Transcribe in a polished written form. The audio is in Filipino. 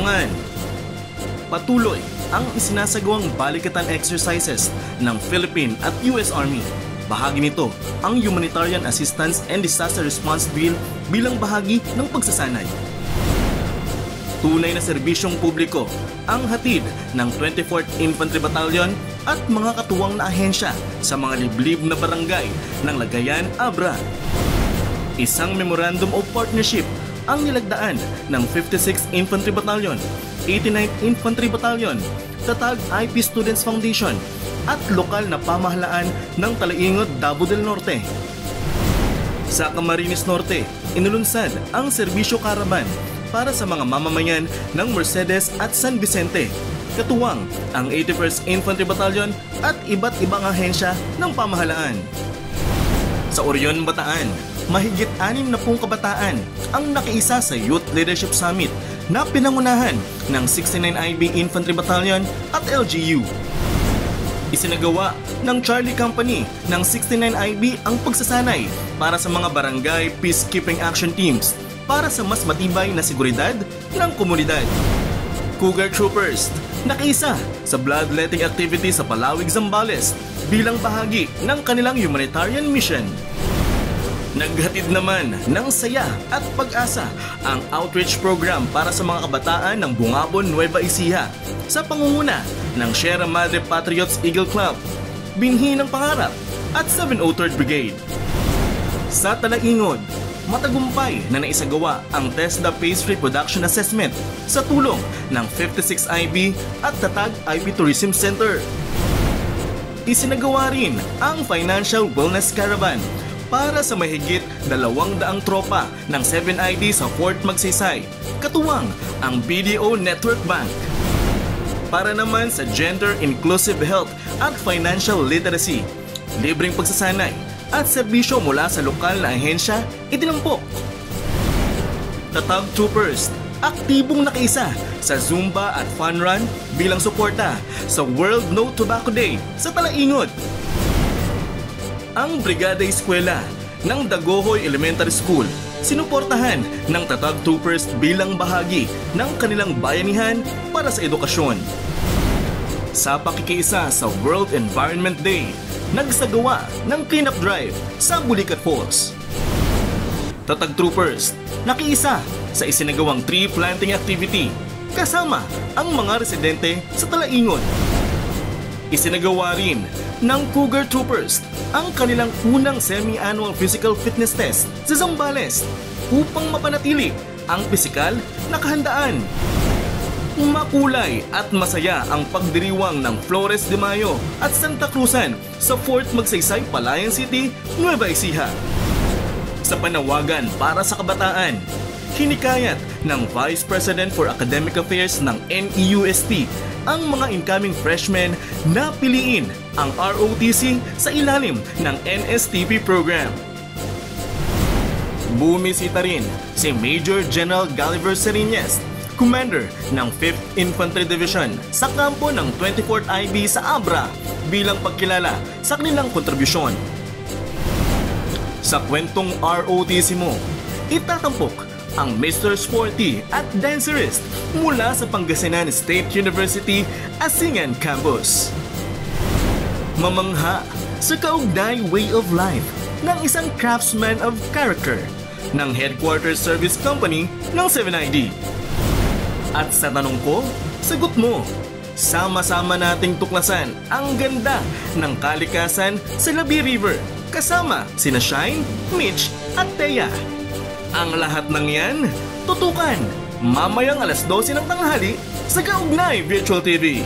Katarungan. Patuloy ang isinasagawang balikatan exercises ng Philippine at US Army. Bahagi nito ang Humanitarian Assistance and Disaster Response Bill bilang bahagi ng pagsasanay. Tunay na serbisyong publiko ang hatid ng 24th Infantry Battalion at mga katuwang na ahensya sa mga liblib na barangay ng Lagayan, Abra. Isang Memorandum of Partnership ang nilagdaan ng 56th Infantry Battalion, 89th Infantry Battalion, Tatag IP Students Foundation at lokal na pamahalaan ng Talaingod, Davao del Norte. Sa Camarines Norte, inulunsad ang serbisyo karaban para sa mga mamamayan ng Mercedes at San Vicente, katuwang ang 81st Infantry Battalion at iba't ibang ahensya ng pamahalaan. Sa Orion, Bataan, mahigit 60 kabataan ang nakiisa sa Youth Leadership Summit na pinangunahan ng 69IB Infantry Battalion at LGU. Isinagawa ng Charlie Company ng 69IB ang pagsasanay para sa mga barangay peacekeeping action teams para sa mas matibay na seguridad ng komunidad. Cougar Troopers nakiisa sa bloodletting activity sa Palawig, Zambales bilang bahagi ng kanilang humanitarian mission. Naghatid naman ng saya at pag-asa ang outreach program para sa mga kabataan ng Bungabon, Nueva Ecija sa pangunguna ng Sierra Madre Patriots Eagle Club, Binhi ng Pangarap at 703rd Brigade. Sa Talaingod, matagumpay na naisagawa ang TESDA Phase Reproduction Assessment sa tulong ng 56IB at Tatag IP Tourism Center. Isinagawa rin ang Financial Wellness Caravan para sa mahigit 200 tropa ng 7ID sa Fort Magsaysay, katuwang ang BDO Network Bank. Para naman sa Gender Inclusive Health at Financial Literacy, libreng pagsasanay at serbisyo mula sa lokal na ahensya itinampok. Tatag Troopers aktibong nakiisa sa Zumba at Fun Run bilang suporta sa World No Tobacco Day sa Talaingod. Ang Brigada Eskwela ng Dagohoy Elementary School sinuportahan ng Tatag Troopers bilang bahagi ng kanilang bayanihan para sa edukasyon. Sa pakikiisa sa World Environment Day, nagsagawa ng cleanup drive sa Bulicat Falls. Tatag Troopers nakiisa sa isinagawang tree planting activity kasama ang mga residente sa Talaingod. Isinagawa rin ng Cougar Troopers ang kanilang unang semi-annual physical fitness test sa Zambales upang mapanatili ang pisikal na kahandaan. Makulay at masaya ang pagdiriwang ng Flores de Mayo at Santa Cruzan sa Fort Magsaysay, Palayan City, Nueva Ecija. Sa panawagan para sa kabataan, hinikayat ng Vice President for Academic Affairs ng NEUST ang mga incoming freshmen na piliin ang ROTC sa ilalim ng NSTP program. Bumisita rin si Major General Gulliver Seriñez, Commander ng 5th Infantry Division sa kampo ng 24th IB sa Abra bilang pagkilala sa kanilang kontribusyon. Sa kwentong ROTC mo, itatampok ang Mr. Sporty at Dancerist mula sa Pangasinan State University, Asingan Campus. Mamangha sa kaugnay way of life ng isang craftsman of character ng Headquarters Service Company ng 7ID. At sa tanong ko, sagot mo. Sama-sama nating tuklasan ang ganda ng kalikasan sa Labi River kasama sina Shine, Mitch at Thea. Ang lahat ng yan, tutukan mamayang 12:00 ng tanghali sa Kaugnay Virtual TV.